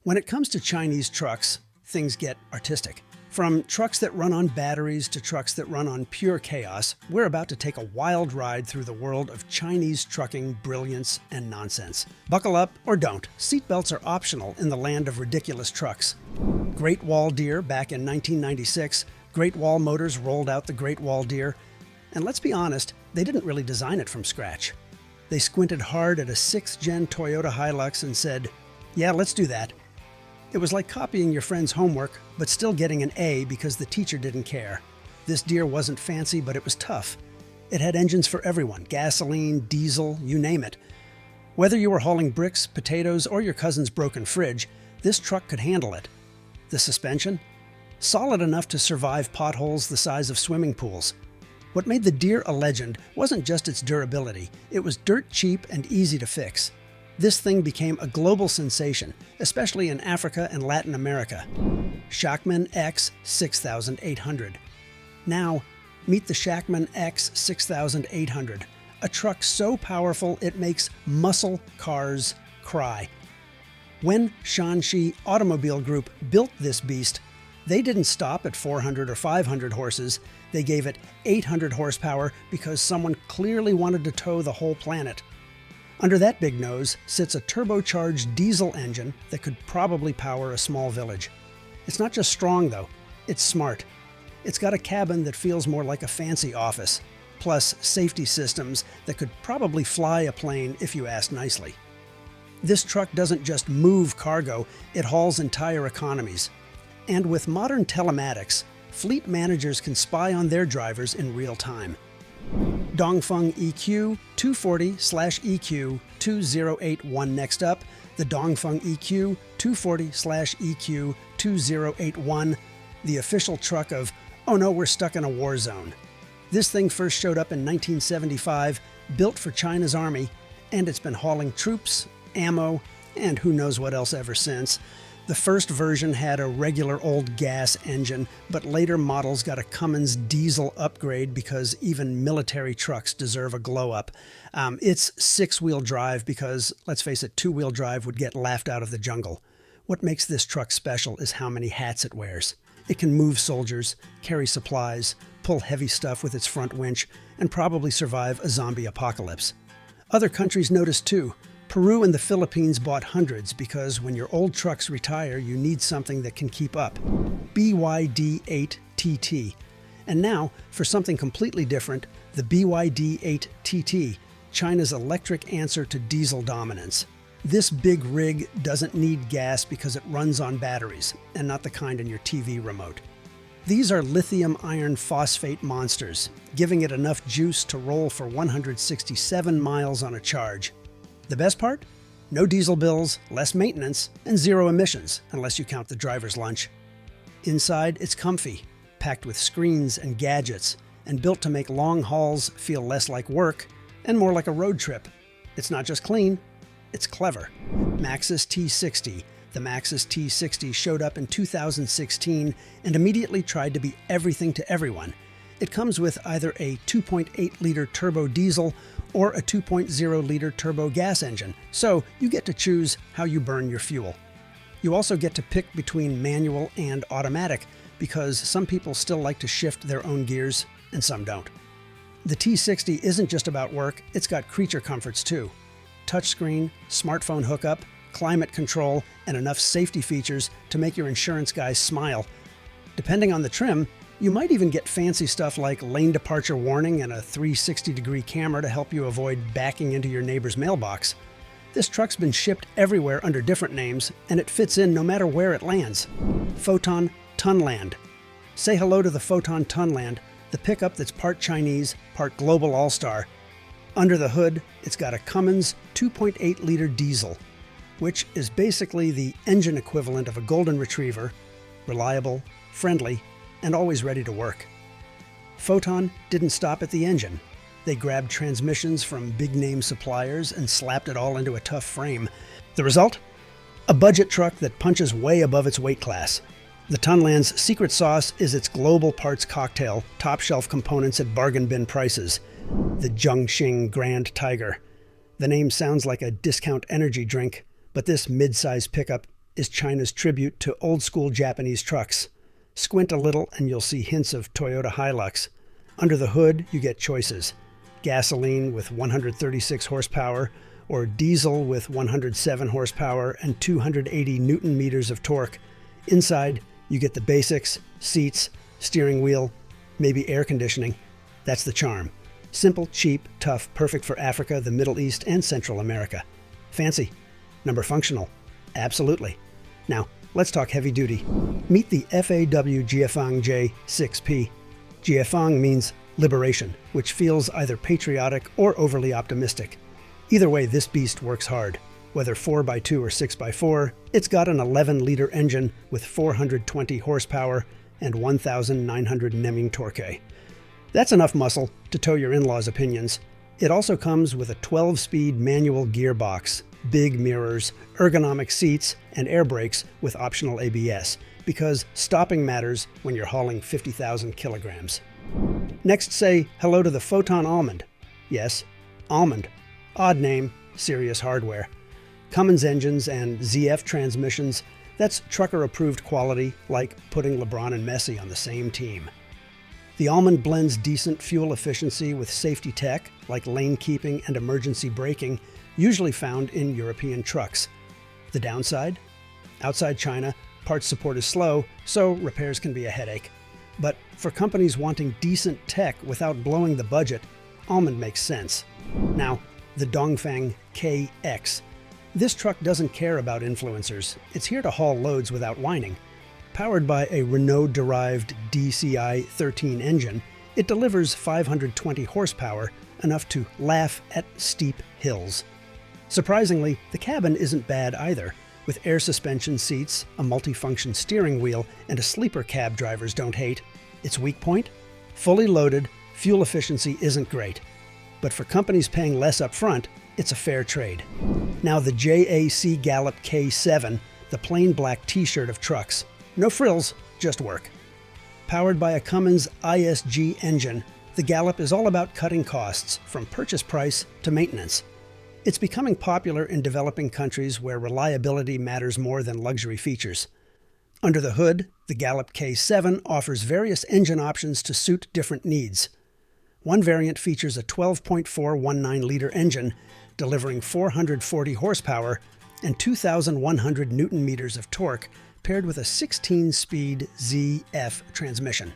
When it comes to Chinese trucks, things get artistic. From trucks that run on batteries to trucks that run on pure chaos, we're about to take a wild ride through the world of Chinese trucking brilliance and nonsense. Buckle up or don't. Seatbelts are optional in the land of ridiculous trucks. Great Wall Deer back in 1996, Great Wall Motors rolled out the Great Wall Deer. And let's be honest, they didn't really design it from scratch. They squinted hard at a 6th-gen Toyota Hilux and said, yeah, let's do that. It was like copying your friend's homework, but still getting an A because the teacher didn't care. This Deer wasn't fancy, but it was tough. It had engines for everyone, gasoline, diesel, you name it. Whether you were hauling bricks, potatoes, or your cousin's broken fridge, this truck could handle it. The suspension? Solid enough to survive potholes the size of swimming pools. What made the Deer a legend wasn't just its durability, it was dirt cheap and easy to fix. This thing became a global sensation, especially in Africa and Latin America. Shacman X6800. Now, meet the Shacman X6800, a truck so powerful it makes muscle cars cry. When Shaanxi Automobile Group built this beast, they didn't stop at 400 or 500 horses, they gave it 800 horsepower because someone clearly wanted to tow the whole planet. Under that big nose sits a turbocharged diesel engine that could probably power a small village. It's not just strong though, it's smart. It's got a cabin that feels more like a fancy office, plus safety systems that could probably fly a plane if you ask nicely. This truck doesn't just move cargo, it hauls entire economies. And with modern telematics, fleet managers can spy on their drivers in real time. Dongfeng EQ 240/EQ 2081 next up, the Dongfeng EQ 240/EQ 2081, the official truck of, oh no, we're stuck in a war zone. This thing first showed up in 1975, built for China's army, and it's been hauling troops, ammo, and who knows what else ever since. The first version had a regular old gas engine, but later models got a Cummins diesel upgrade because even military trucks deserve a glow-up. It's 6-wheel drive because, let's face it, 2-wheel drive would get laughed out of the jungle. What makes this truck special is how many hats it wears. It can move soldiers, carry supplies, pull heavy stuff with its front winch, and probably survive a zombie apocalypse. Other countries noticed too. Peru and the Philippines bought hundreds because when your old trucks retire, you need something that can keep up. BYD-8 TT. And now, for something completely different, the BYD-8 TT, China's electric answer to diesel dominance. This big rig doesn't need gas because it runs on batteries, and not the kind in your TV remote. These are lithium iron phosphate monsters, giving it enough juice to roll for 167 miles on a charge. The best part? No diesel bills, less maintenance, and 0 emissions, unless you count the driver's lunch. Inside, it's comfy, packed with screens and gadgets, and built to make long hauls feel less like work and more like a road trip. It's not just clean, it's clever. Maxus T60. The Maxus T60 showed up in 2016 and immediately tried to be everything to everyone. It comes with either a 2.8-liter turbo diesel or a 2.0-liter turbo gas engine, so you get to choose how you burn your fuel. You also get to pick between manual and automatic, because some people still like to shift their own gears and some don't. The T60 isn't just about work, it's got creature comforts too. Touchscreen, smartphone hookup, climate control, and enough safety features to make your insurance guys smile. Depending on the trim, you might even get fancy stuff like lane departure warning and a 360-degree camera to help you avoid backing into your neighbor's mailbox. This truck's been shipped everywhere under different names, and it fits in no matter where it lands. Foton Tunland. Say hello to the Foton Tunland, the pickup that's part Chinese, part global all-star. Under the hood, it's got a Cummins 2.8-liter diesel, which is basically the engine equivalent of a golden retriever, reliable, friendly, and always ready to work. Foton didn't stop at the engine. They grabbed transmissions from big-name suppliers and slapped it all into a tough frame. The result? A budget truck that punches way above its weight class. The Tunland's secret sauce is its global parts cocktail, top-shelf components at bargain bin prices. The Zhongxing Grand Tiger. The name sounds like a discount energy drink, but this mid-size pickup is China's tribute to old-school Japanese trucks. Squint a little and you'll see hints of Toyota Hilux. Under the hood, you get choices: gasoline with 136 horsepower, or diesel with 107 horsepower and 280 newton meters of torque. Inside, you get the basics: seats, steering wheel, maybe air conditioning. That's the charm. Simple, cheap, tough, perfect for Africa, the Middle East, and Central America. Fancy? Number functional? Absolutely. Now, let's talk heavy duty. Meet the Faw Jiefang J6P. Jiefang means liberation, which feels either patriotic or overly optimistic. Either way, this beast works hard. Whether 4x2 or 6x4, it's got an 11-liter engine with 420 horsepower and 1,900 Nm torque. That's enough muscle to tow your in-laws' opinions. It also comes with a 12-speed manual gearbox, big mirrors, ergonomic seats, and air brakes with optional ABS, because stopping matters when you're hauling 50,000 kilograms. Next, say hello to the Foton Almond. Yes, Almond. Odd name, serious hardware. Cummins engines and ZF transmissions, that's trucker-approved quality, like putting LeBron and Messi on the same team. The Almond blends decent fuel efficiency with safety tech, like lane keeping and emergency braking, usually found in European trucks. The downside? Outside China, parts support is slow, so repairs can be a headache. But for companies wanting decent tech without blowing the budget, Almond makes sense. Now, the Dongfeng KX. This truck doesn't care about influencers. It's here to haul loads without whining. Powered by a Renault-derived DCI 13 engine, it delivers 520 horsepower, enough to laugh at steep hills. Surprisingly, the cabin isn't bad either, with air suspension seats, a multifunction steering wheel, and a sleeper cab drivers don't hate. Its weak point? Fully loaded, fuel efficiency isn't great. But for companies paying less up front, it's a fair trade. Now the Jac Gallop K7, the plain black t-shirt of trucks. No frills, just work. Powered by a Cummins ISG engine, the Gallop is all about cutting costs, from purchase price to maintenance. It's becoming popular in developing countries where reliability matters more than luxury features. Under the hood, the Gallop K7 offers various engine options to suit different needs. One variant features a 12.419-liter engine, delivering 440 horsepower and 2,100 newton meters of torque, paired with a 16-speed ZF transmission.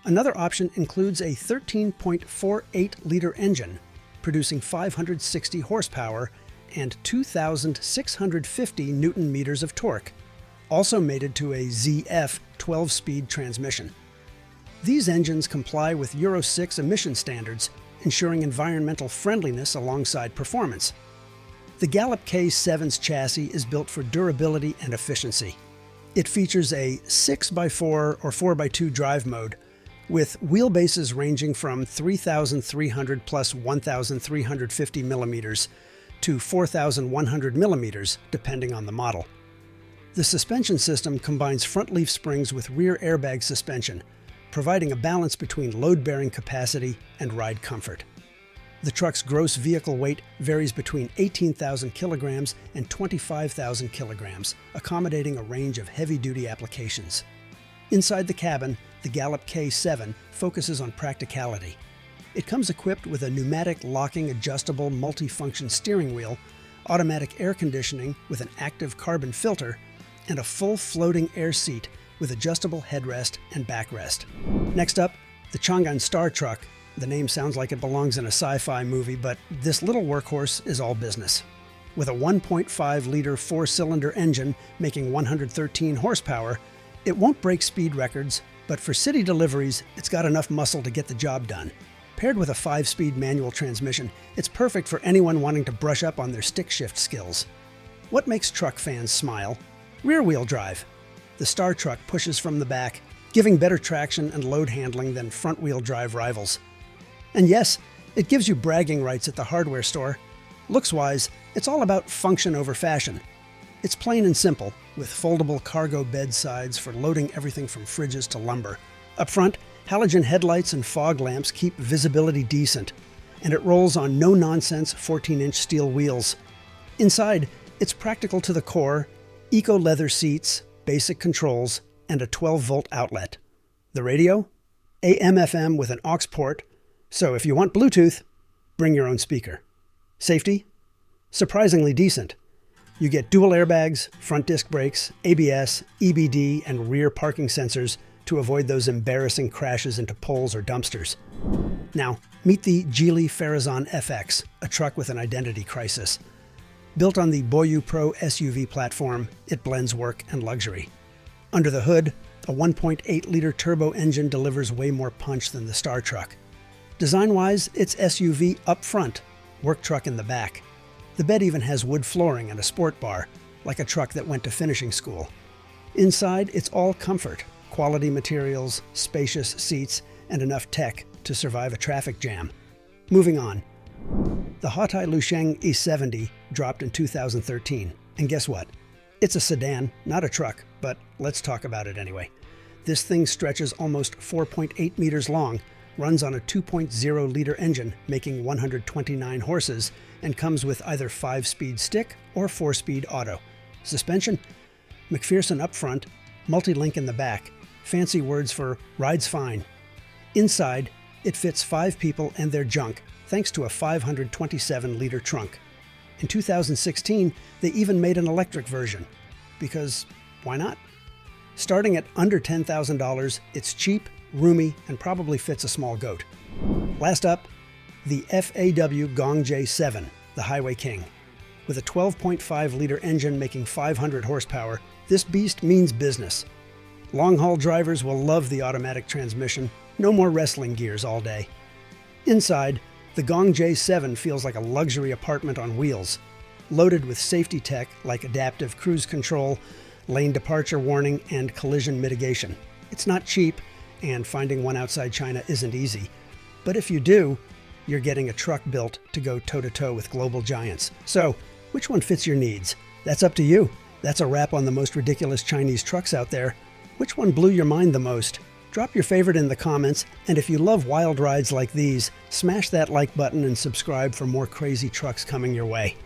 Another option includes a 13.48-liter engine, producing 560 horsepower and 2,650 newton meters of torque, also mated to a ZF 12-speed transmission. These engines comply with Euro 6 emission standards, ensuring environmental friendliness alongside performance. The Gallop K7's chassis is built for durability and efficiency. It features a 6x4 or 4x2 drive mode, with wheelbases ranging from 3,300 plus 1,350 millimeters to 4,100 millimeters, depending on the model. The suspension system combines front leaf springs with rear airbag suspension, providing a balance between load-bearing capacity and ride comfort. The truck's gross vehicle weight varies between 18,000 kilograms and 25,000 kilograms, accommodating a range of heavy-duty applications. Inside the cabin, the Gallop K7 focuses on practicality. It comes equipped with a pneumatic locking adjustable multifunction steering wheel, automatic air conditioning with an active carbon filter, and a full floating air seat with adjustable headrest and backrest. Next up, the Changan Star Truck. The name sounds like it belongs in a sci-fi movie, but this little workhorse is all business. With a 1.5-liter four-cylinder engine making 113 horsepower, it won't break speed records, but for city deliveries, it's got enough muscle to get the job done. Paired with a 5-speed manual transmission, it's perfect for anyone wanting to brush up on their stick shift skills. What makes truck fans smile? Rear-wheel drive. The Star Truck pushes from the back, giving better traction and load handling than front-wheel drive rivals. And yes, it gives you bragging rights at the hardware store. Looks-wise, it's all about function over fashion. It's plain and simple, with foldable cargo bedsides for loading everything from fridges to lumber. Up front, halogen headlights and fog lamps keep visibility decent, and it rolls on no-nonsense 14-inch steel wheels. Inside, it's practical to the core, Eco leather seats, basic controls, and a 12-volt outlet. The radio? AM/FM with an aux port, so if you want Bluetooth, bring your own speaker. Safety? Surprisingly decent. You get dual airbags, front disc brakes, ABS, EBD, and rear parking sensors to avoid those embarrassing crashes into poles or dumpsters. Now, meet the Geely Farizon FX, a truck with an identity crisis. Built on the Boyu Pro SUV platform, it blends work and luxury. Under the hood, a 1.8-liter turbo engine delivers way more punch than the Star Truck. Design-wise, it's SUV up front, work truck in the back. The bed even has wood flooring and a sport bar, like a truck that went to finishing school. Inside, it's all comfort, quality materials, spacious seats, and enough tech to survive a traffic jam. Moving on. The Hawtai Lusheng E70 dropped in 2013, and guess what? It's a sedan, not a truck, but let's talk about it anyway. This thing stretches almost 4.8 meters long, runs on a 2.0-liter engine making 129 horses, and comes with either 5-speed stick or 4-speed auto. Suspension? McPherson up front, multi-link in the back, fancy words for rides fine. Inside, it fits 5 people and their junk, thanks to a 527-liter trunk. In 2016, they even made an electric version. Because why not? Starting at under $10,000, it's cheap, roomy, and probably fits a small goat. Last up, the Faw Gong J7, the Highway King. With a 12.5-liter engine making 500 horsepower, this beast means business. Long-haul drivers will love the automatic transmission, no more wrestling gears all day. Inside, the Gong J7 feels like a luxury apartment on wheels, loaded with safety tech like adaptive cruise control, lane departure warning, and collision mitigation. It's not cheap, and finding one outside China isn't easy. But if you do, you're getting a truck built to go toe-to-toe with global giants. So, which one fits your needs? That's up to you. That's a wrap on the most ridiculous Chinese trucks out there. Which one blew your mind the most? Drop your favorite in the comments, and if you love wild rides like these, smash that like button and subscribe for more crazy trucks coming your way.